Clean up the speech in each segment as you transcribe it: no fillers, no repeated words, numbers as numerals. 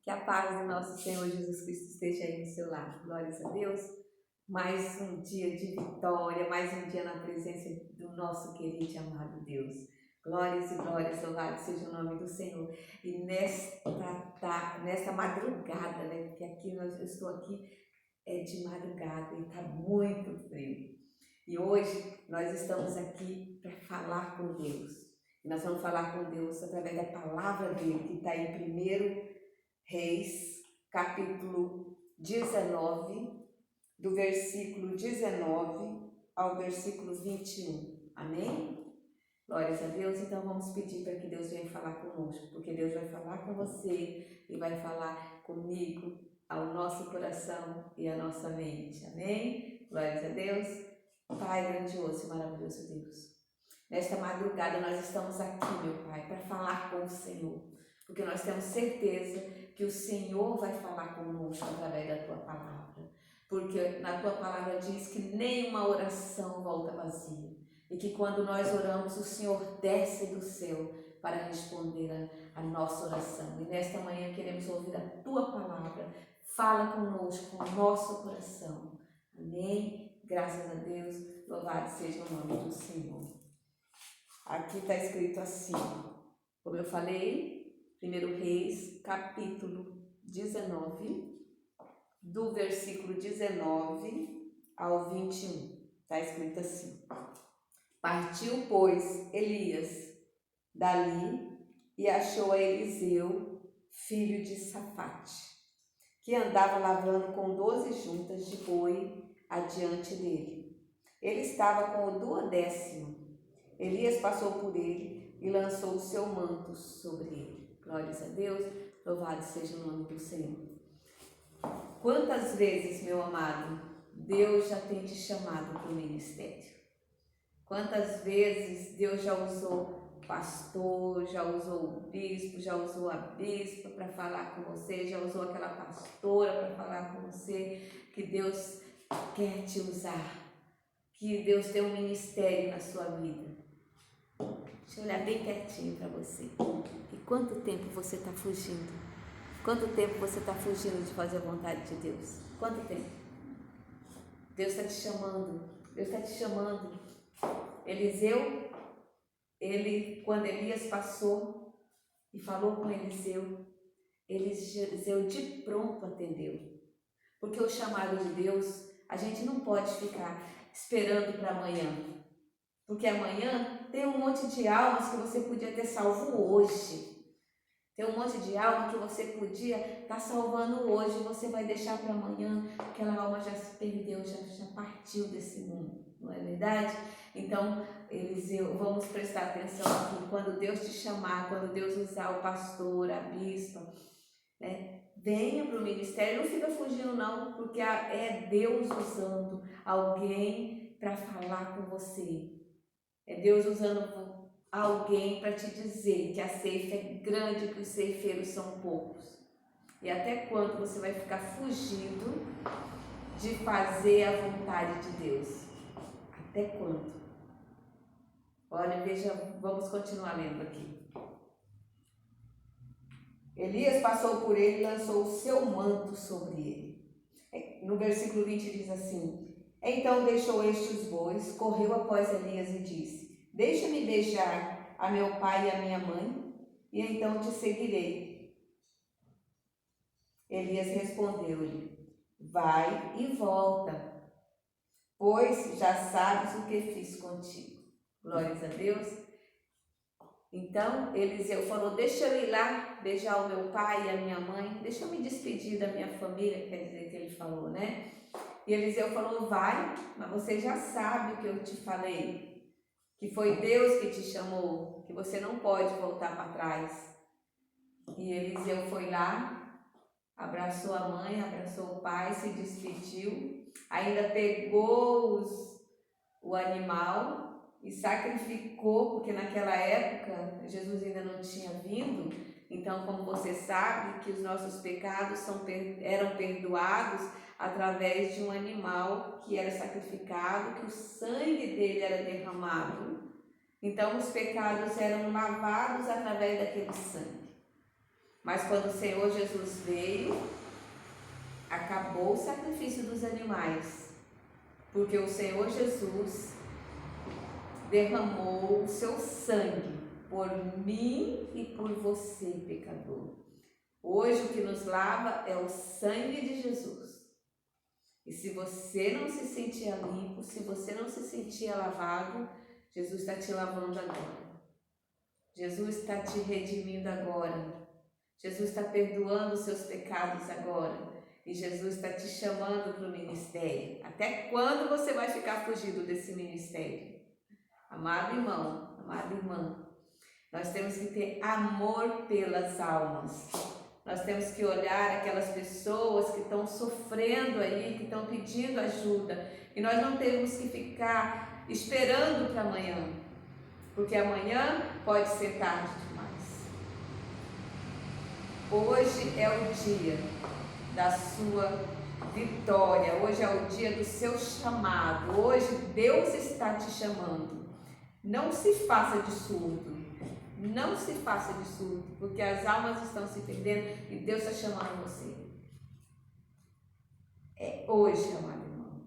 Que a paz do nosso Senhor Jesus Cristo esteja aí no seu lar. Glórias a Deus. Mais um dia de vitória, mais um dia na presença do nosso querido e amado Deus. Glórias e glórias, louvado seja o nome do Senhor. E nesta madrugada, né? Porque eu estou aqui de madrugada e está muito frio. E hoje nós estamos aqui para falar com Deus. E nós vamos falar com Deus através da palavra dele, que está em 1 Reis, capítulo 19, do versículo 19 ao versículo 21. Amém? Glórias a Deus. Então vamos pedir para que Deus venha falar conosco, porque Deus vai falar com você e vai falar comigo, ao nosso coração e à nossa mente. Amém? Glórias a Deus. Pai grandioso e maravilhoso Deus, nesta madrugada nós estamos aqui, meu Pai, para falar com o Senhor, porque nós temos certeza que o Senhor vai falar conosco através da Tua palavra, porque na Tua palavra diz que nenhuma oração volta vazia, e que quando nós oramos, o Senhor desce do céu para responder a nossa oração. E nesta manhã queremos ouvir a Tua palavra. Fala conosco, com o nosso coração. Amém? Graças a Deus, louvado seja o nome do Senhor. Aqui está escrito assim, como eu falei, 1 Reis, capítulo 19, do versículo 19 ao 21. Está escrito assim: Partiu, pois, Elias dali e achou a Eliseu, filho de Safate, que andava lavrando com 12 juntas de boi adiante dele. Ele estava com o 12º. Elias passou por ele e lançou o seu manto sobre ele. Glórias a Deus, louvado seja o nome do Senhor. Quantas vezes, meu amado, Deus já tem te chamado para o ministério? Quantas vezes Deus já usou o pastor, já usou o bispo, já usou a bispa para falar com você, já usou aquela pastora para falar com você, que Deus quer te usar, que Deus tem um ministério na sua vida. Deixa eu olhar bem pertinho para você. E quanto tempo você está fugindo? Quanto tempo você está fugindo de fazer a vontade de Deus? Quanto tempo? Deus está te chamando. Deus está te chamando. Eliseu, quando Elias passou e falou com Eliseu de pronto atendeu. Porque o chamado de Deus, a gente não pode ficar esperando para amanhã. Porque amanhã tem um monte de almas que você podia ter salvo hoje. Tem um monte de alma que você podia estar salvando hoje e você vai deixar para amanhã, aquela alma já se perdeu, já partiu desse mundo, não é verdade? Então, Eliseu, vamos prestar atenção aqui, quando Deus te chamar, quando Deus usar o pastor, a bispa, né? Venha para o ministério, não fica fugindo não, porque é Deus usando alguém para falar com você. É Deus usando alguém para te dizer que a ceifa é grande, que os ceifeiros são poucos. E até quando você vai ficar fugindo de fazer a vontade de Deus? Até quando? Olha, veja, vamos continuar lendo aqui. Elias passou por ele e lançou o seu manto sobre ele. No versículo 20 diz assim: Então deixou os bois, correu após Elias e disse: Deixa-me beijar a meu pai e a minha mãe, e então te seguirei. Elias respondeu-lhe: Vai e volta, pois já sabes o que fiz contigo. Glórias a Deus. Então Eliseu falou: Deixa eu ir lá beijar o meu pai e a minha mãe, deixa eu me despedir da minha família, quer dizer que ele falou, né? E Eliseu falou: Vai, mas você já sabe o que eu te falei, que foi Deus que te chamou, que você não pode voltar para trás. E Eliseu foi lá, abraçou a mãe, abraçou o pai, se despediu, ainda pegou o animal e sacrificou, porque naquela época Jesus ainda não tinha vindo. Então, como você sabe, que os nossos pecados eram perdoados através de um animal que era sacrificado, que o sangue dele era derramado. Então, os pecados eram lavados através daquele sangue. Mas quando o Senhor Jesus veio, acabou o sacrifício dos animais, porque o Senhor Jesus derramou o seu sangue por mim e por você, pecador. Hoje o que nos lava é o sangue de Jesus. E se você não se sentia limpo, se você não se sentia lavado, Jesus está te lavando agora. Jesus está te redimindo agora. Jesus está perdoando os seus pecados agora. E Jesus está te chamando para o ministério. Até quando você vai ficar fugido desse ministério? Amado irmão, amada irmã, nós temos que ter amor pelas almas. Nós temos que olhar aquelas pessoas que estão sofrendo aí, que estão pedindo ajuda. E nós não temos que ficar esperando para amanhã, porque amanhã pode ser tarde demais. Hoje é o dia da sua vitória, hoje é o dia do seu chamado, hoje Deus está te chamando. Não se faça de surdo. Não se faça de surdo, porque as almas estão se perdendo e Deus está chamando você. É hoje, amado irmão.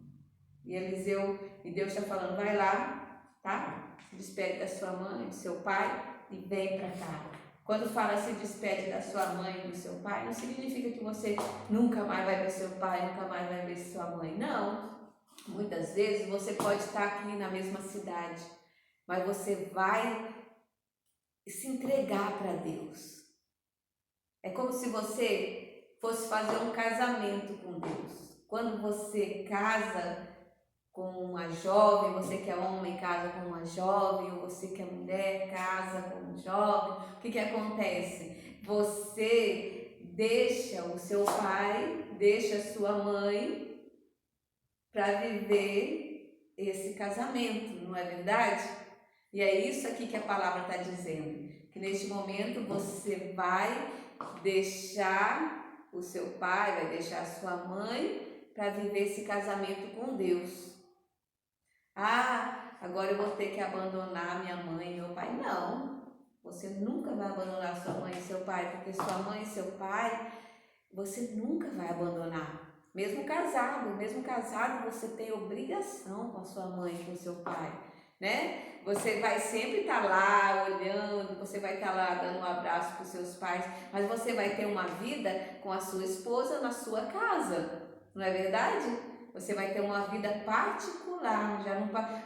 E Deus está falando, vai lá, tá? Se despede da sua mãe, do seu pai e vem para cá. Quando fala se despede da sua mãe e do seu pai, não significa que você nunca mais vai ver seu pai, nunca mais vai ver sua mãe. Não. Muitas vezes você pode estar aqui na mesma cidade, mas você vai se entregar para Deus. É como se você fosse fazer um casamento com Deus. Quando você casa com uma jovem, você que é homem casa com uma jovem, ou você que é mulher casa com um jovem, o que acontece? Você deixa o seu pai, deixa a sua mãe para viver esse casamento, não é verdade? E é isso aqui que a palavra está dizendo, que neste momento você vai deixar o seu pai, vai deixar a sua mãe para viver esse casamento com Deus. Ah, agora eu vou ter que abandonar minha mãe e meu pai. Não, você nunca vai abandonar sua mãe e seu pai, porque sua mãe e seu pai, você nunca vai abandonar. Mesmo casado você tem obrigação com a sua mãe e com o seu pai, né? Você vai sempre estar lá olhando, você vai estar lá dando um abraço para os seus pais, mas você vai ter uma vida com a sua esposa na sua casa, não é verdade? Você vai ter uma vida particular, já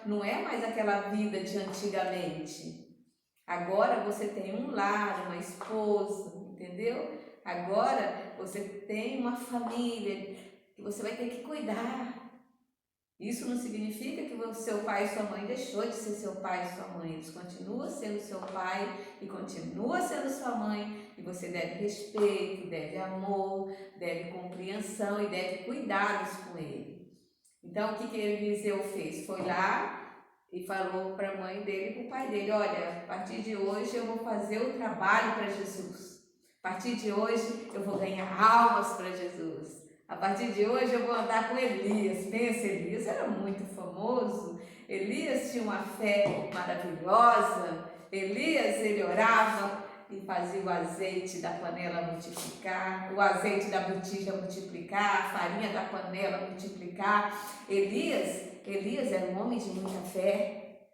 não é mais aquela vida de antigamente. Agora você tem um lar, uma esposa, entendeu? Agora você tem uma família que você vai ter que cuidar. Isso não significa que o seu pai e sua mãe deixou de ser seu pai e sua mãe. Eles continuam sendo seu pai e continua sendo sua mãe. E você deve respeito, deve amor, deve compreensão e deve cuidados com ele. Então o que Eliseu fez? Foi lá e falou para a mãe dele e para o pai dele, olha, a partir de hoje eu vou fazer o trabalho para Jesus. A partir de hoje eu vou ganhar almas para Jesus. A partir de hoje eu vou andar com Elias. Pensa, Elias era muito famoso. Elias tinha uma fé maravilhosa. Elias, ele orava e fazia o azeite da panela multiplicar, o azeite da botija multiplicar, a farinha da panela multiplicar. Elias era um homem de muita fé.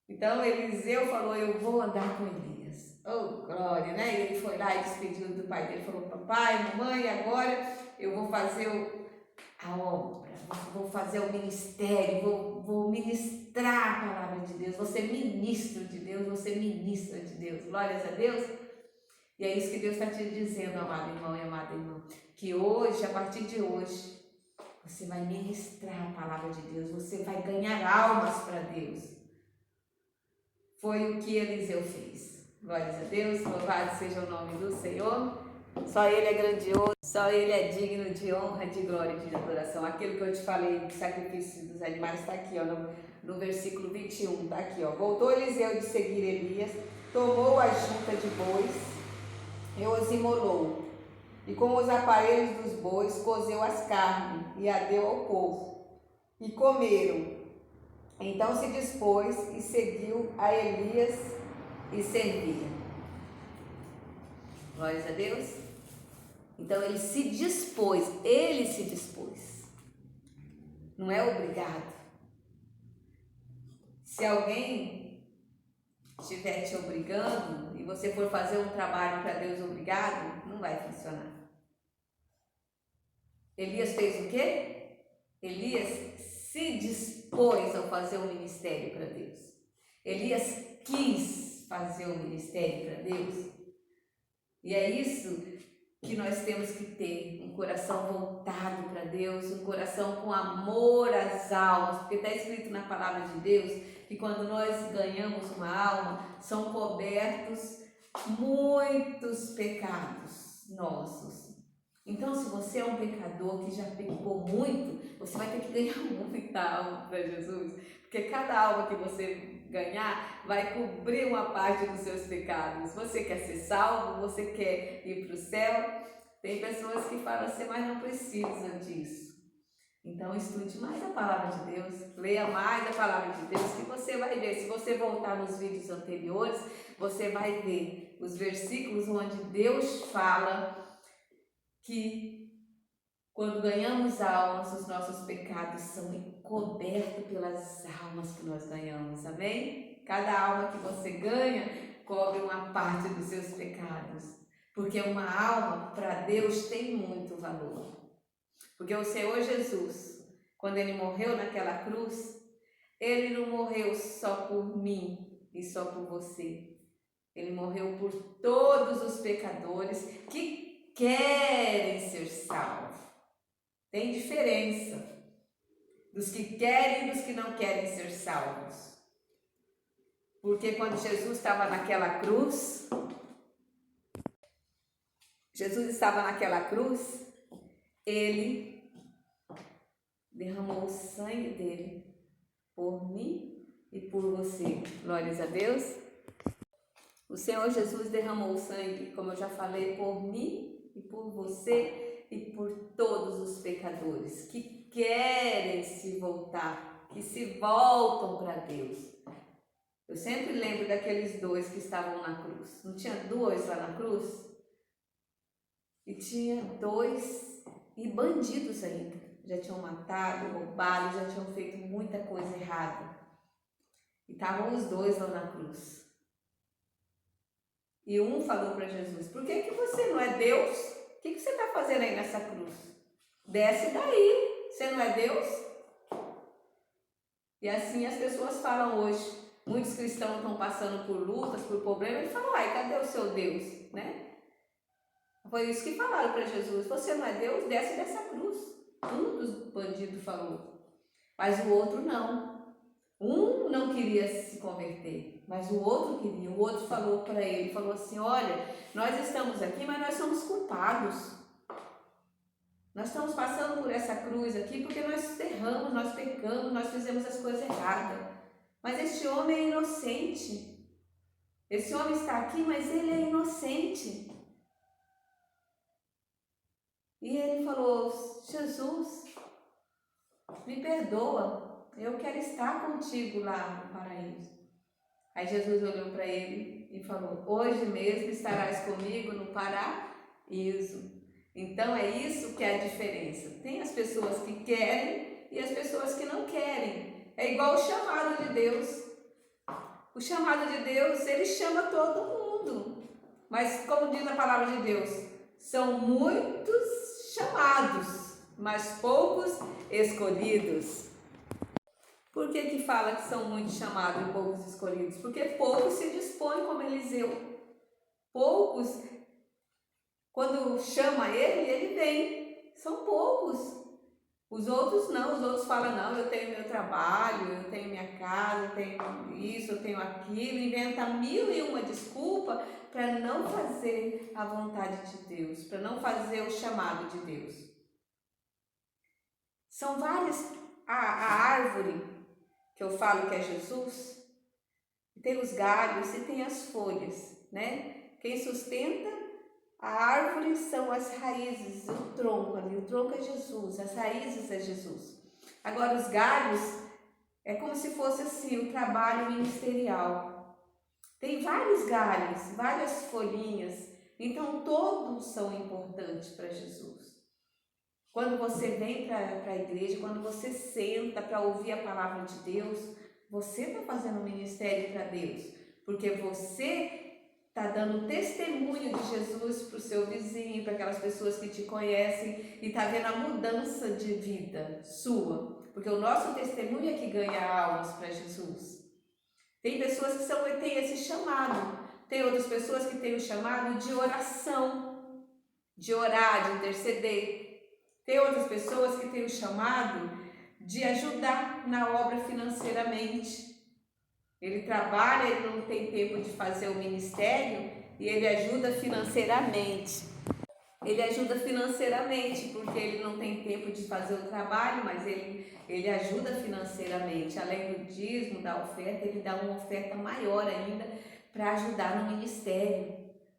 Então Eliseu falou, eu vou andar com Elias. Oh, glória, né? E ele foi lá e despediu do pai dele, falou, papai, mamãe, agora eu vou fazer a obra, vou fazer o ministério, vou ministrar a palavra de Deus, vou ser ministro de Deus, vou ser ministra de Deus, glórias a Deus. E é isso que Deus está te dizendo, amado irmão e amada irmã, que hoje, a partir de hoje, você vai ministrar a palavra de Deus, você vai ganhar almas para Deus. Foi o que Eliseu fez. Glórias a Deus, louvado seja o nome do Senhor. Só Ele é grandioso, só Ele é digno de honra, de glória e de adoração. Aquilo que eu te falei de sacrifício dos animais está aqui, ó, no versículo 21, está aqui, ó. Voltou Eliseu de seguir Elias, tomou a junta de bois e os imolou. E com os aparelhos dos bois cozeu as carnes e a deu ao povo. E comeram. Então se dispôs e seguiu a Elias e servia. Glórias a Deus. Então ele se dispôs. Não é obrigado. Se alguém estiver te obrigando e você for fazer um trabalho para Deus obrigado, não vai funcionar. Elias fez o quê? Elias se dispôs a fazer um ministério para Deus. Elias quis fazer um ministério para Deus. E é isso que nós temos que ter, um coração voltado para Deus, um coração com amor às almas, porque está escrito na palavra de Deus que quando nós ganhamos uma alma, são cobertos muitos pecados nossos. Então, se você é um pecador que já pecou muito, você vai ter que ganhar muita alma para Jesus, porque cada alma que você ganhar vai cobrir uma parte dos seus pecados. Você quer ser salvo? Você quer ir para o céu? Tem pessoas que falam assim, mas não precisam disso. Então estude mais a palavra de Deus, leia mais a palavra de Deus, que você vai ver. Se você voltar nos vídeos anteriores, você vai ver os versículos onde Deus fala que quando ganhamos almas, os nossos pecados são cobertos pelas almas que nós ganhamos, amém? Cada alma que você ganha cobre uma parte dos seus pecados, porque uma alma para Deus tem muito valor. Porque o Senhor Jesus, quando Ele morreu naquela cruz, Ele não morreu só por mim e só por você. Ele morreu por todos os pecadores que querem ser salvos. Tem diferença dos que querem e dos que não querem ser salvos. Porque quando Jesus estava naquela cruz, Ele derramou o sangue dele por mim e por você. Glórias a Deus. O Senhor Jesus derramou o sangue, como eu já falei, por mim e por você e por todos os pecadores que querem se voltar, que se voltam para Deus. Eu sempre lembro daqueles dois que estavam na cruz. Não tinha dois lá na cruz? E tinha dois e bandidos ainda. Já tinham matado, roubado, já tinham feito muita coisa errada. E estavam os dois lá na cruz. E um falou para Jesus, por que você não é Deus? O que você está fazendo aí nessa cruz? Desce daí, você não é Deus? E assim as pessoas falam hoje. Muitos cristãos estão passando por lutas, por problemas, e falam, ai, cadê o seu Deus? Né? Foi isso que falaram para Jesus, você não é Deus? Desce dessa cruz. Um dos bandidos falou, mas o outro não. Um não queria se converter, mas o outro queria. O outro falou para ele, falou assim, olha, nós estamos aqui, mas nós somos culpados. Nós estamos passando por essa cruz aqui porque nós erramos, nós pecamos, nós fizemos as coisas erradas. Mas este homem é inocente. Esse homem está aqui, mas ele é inocente. E ele falou, Jesus, me perdoa. Eu quero estar contigo lá no paraíso. Aí Jesus olhou para ele e falou, hoje mesmo estarás comigo no paraíso. Então é isso que é a diferença. Tem as pessoas que querem e as pessoas que não querem. É igual o chamado de Deus. O chamado de Deus, Ele chama todo mundo. Mas como diz a palavra de Deus, são muitos chamados, mas poucos escolhidos. Por que fala que são muitos chamados e poucos escolhidos? Porque poucos se dispõem como Eliseu. Poucos, quando chama ele vem. São poucos. Os outros não, os outros falam, não, eu tenho meu trabalho, eu tenho minha casa, eu tenho isso, eu tenho aquilo. Inventa 1001 desculpa para não fazer a vontade de Deus, para não fazer o chamado de Deus. São várias, a árvore que eu falo que é Jesus, tem os galhos e tem as folhas, né? Quem sustenta a árvore são as raízes, o tronco ali, o tronco é Jesus, as raízes é Jesus. Agora os galhos é como se fosse assim, o trabalho ministerial. Tem vários galhos, várias folhinhas, Então todos são importantes para Jesus. Quando você vem para a igreja, quando você senta para ouvir a palavra de Deus, você está fazendo um ministério para Deus, porque você está dando testemunho de Jesus para o seu vizinho, para aquelas pessoas que te conhecem e está vendo a mudança de vida sua, porque o nosso testemunho é que ganha almas para Jesus. Tem pessoas que têm esse chamado, tem outras pessoas que têm o chamado de oração, de orar, de interceder. Tem outras pessoas que têm o chamado de ajudar na obra financeiramente. Ele trabalha, ele não tem tempo de fazer o ministério e ele ajuda financeiramente. Ele ajuda financeiramente porque ele não tem tempo de fazer o trabalho, mas ele ajuda financeiramente. Além do dízimo, da oferta, ele dá uma oferta maior ainda para ajudar no ministério.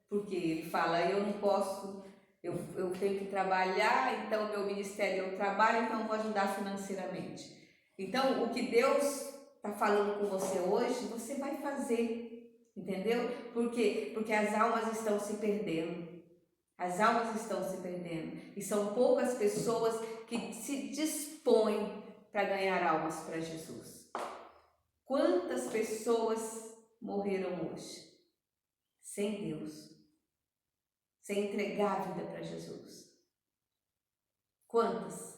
Porque ele fala, eu não posso, eu tenho que trabalhar, então meu ministério eu trabalho, então eu vou ajudar financeiramente. Então o que Deus está falando com você hoje, você vai fazer, entendeu? Por quê? Porque as almas estão se perdendo. As almas estão se perdendo e são poucas pessoas que se dispõem para ganhar almas para Jesus. Quantas pessoas morreram hoje sem Deus, sem entregar a vida para Jesus? Quantas?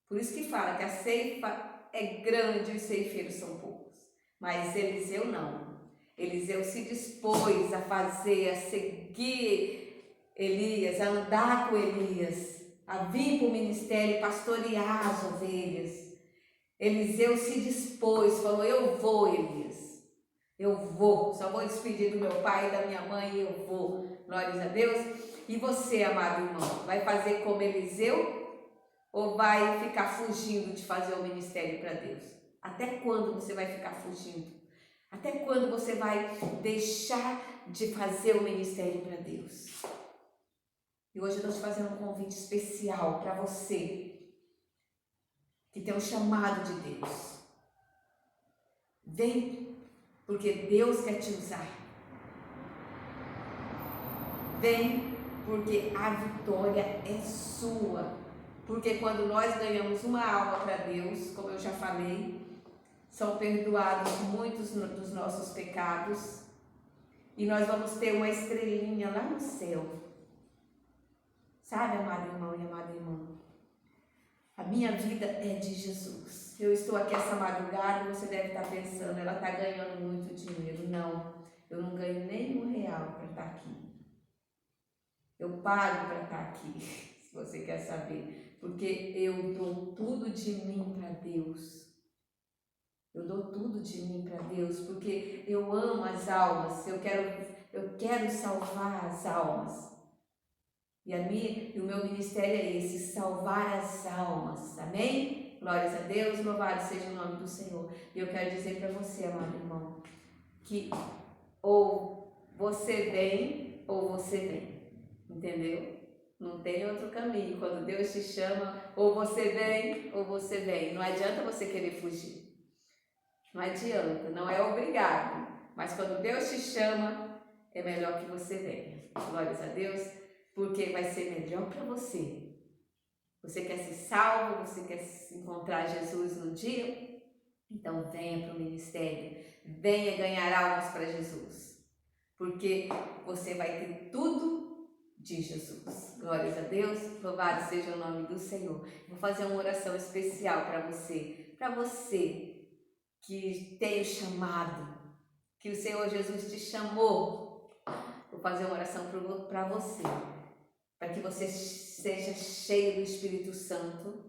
Por isso que fala que a ceifa é grande e os ceifeiros são poucos. Mas Eliseu não. Eliseu se dispôs a fazer, a seguir Elias, a andar com Elias, a vir para o ministério, pastorear as ovelhas. Eliseu se dispôs, falou, eu vou, Elias, eu vou, só vou despedir do meu pai e da minha mãe e eu vou, glórias a Deus. E você, amado irmão, vai fazer como Eliseu ou vai ficar fugindo de fazer o ministério para Deus? Até quando você vai ficar fugindo? Até quando você vai deixar de fazer o ministério para Deus? E hoje eu estou te fazendo um convite especial para você que tem um chamado de Deus. Vem, porque Deus quer te usar. Vem, porque a vitória é sua. Porque quando nós ganhamos uma alma para Deus, como eu já falei, são perdoados muitos dos nossos pecados e nós vamos ter uma estrelinha lá no céu. Sabe, amado irmão e amada irmã? A minha vida é de Jesus. Eu estou aqui essa madrugada e você deve estar pensando, ela está ganhando muito dinheiro. Não, eu não ganho nem R$1 para estar aqui. Eu pago para estar aqui, se você quer saber. Porque eu dou tudo de mim para Deus. Eu dou tudo de mim para Deus, porque eu amo as almas, eu quero salvar as almas. E o meu ministério é esse, salvar as almas, amém? Glórias a Deus, louvado seja o nome do Senhor. E eu quero dizer para você, amado irmão, que ou você vem ou você vem, entendeu? Não tem outro caminho. Quando Deus te chama, ou você vem ou você vem. Não adianta você querer fugir. Não adianta, não é obrigado. Mas quando Deus te chama, é melhor que você venha. Glórias a Deus, porque vai ser melhor para você. Você quer ser salvo, você quer encontrar Jesus no dia? Então venha para o ministério, venha ganhar almas para Jesus. Porque você vai ter tudo de Jesus. Glórias a Deus, louvado seja o nome do Senhor. Vou fazer uma oração especial para você que tem o chamado, que o Senhor Jesus te chamou. Vou fazer uma oração para você, para que você seja cheio do Espírito Santo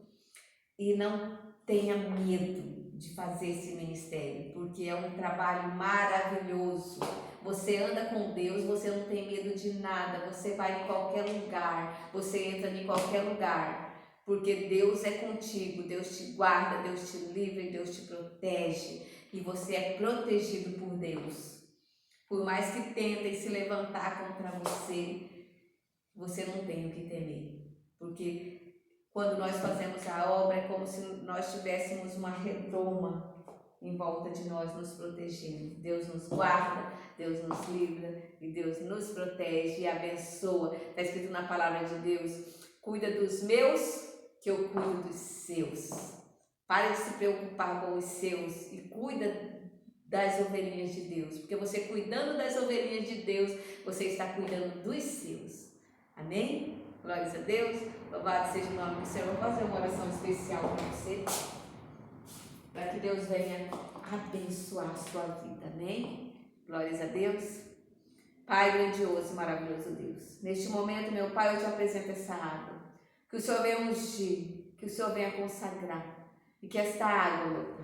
e não tenha medo de fazer esse ministério, porque é um trabalho maravilhoso. Você anda com Deus, você não tem medo de nada, você vai em qualquer lugar, você entra em qualquer lugar. Porque Deus é contigo, Deus te guarda, Deus te livra, Deus te protege e você é protegido por Deus. Por mais que tentem se levantar contra você, você não tem o que temer. Porque quando nós fazemos a obra é como se nós tivéssemos uma redoma em volta de nós, nos protegendo. Deus nos guarda, Deus nos livra e Deus nos protege e abençoa. Está escrito na palavra de Deus: cuida dos meus, que eu cuido dos seus. Pare de se preocupar com os seus e cuida das ovelhinhas de Deus, porque você cuidando das ovelhinhas de Deus, você está cuidando dos seus. Amém? Glórias a Deus, louvado seja o nome do Senhor. Eu vou fazer uma oração especial para você, para que Deus venha abençoar a sua vida. Amém? Glórias a Deus. Pai grandioso e maravilhoso Deus, neste momento, meu Pai, eu te apresento essa água, que o Senhor venha ungir, que o Senhor venha consagrar, e que esta água, meu Pai,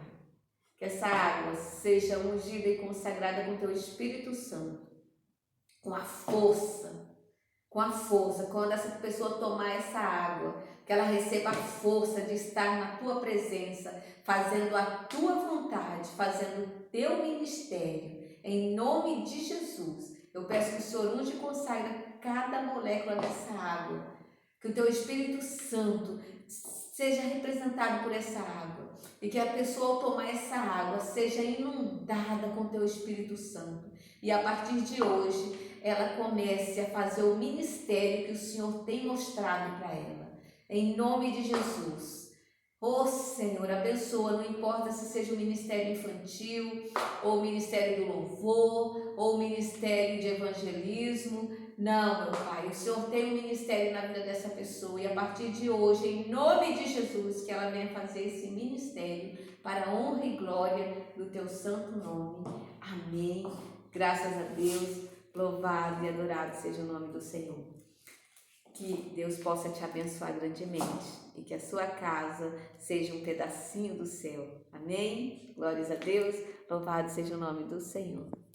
que essa água seja ungida e consagrada com teu Espírito Santo, com a força, quando essa pessoa tomar essa água, que ela receba a força de estar na tua presença, fazendo a tua vontade, fazendo o teu ministério, em nome de Jesus. Eu peço que o Senhor unge e consagre cada molécula dessa água, que o teu Espírito Santo seja representado por essa água, e que a pessoa ao tomar essa água seja inundada com o teu Espírito Santo, e a partir de hoje ela comece a fazer o ministério que o Senhor tem mostrado para ela, em nome de Jesus. Oh Senhor, abençoa, não importa se seja o ministério infantil, ou o ministério do louvor, ou o ministério de evangelismo. Não, meu Pai, o Senhor tem um ministério na vida dessa pessoa, e a partir de hoje, em nome de Jesus, que ela venha fazer esse ministério para a honra e glória do teu santo nome. Amém. Graças a Deus, louvado e adorado seja o nome do Senhor. Que Deus possa te abençoar grandemente e que a sua casa seja um pedacinho do céu. Amém? Glórias a Deus, louvado seja o nome do Senhor.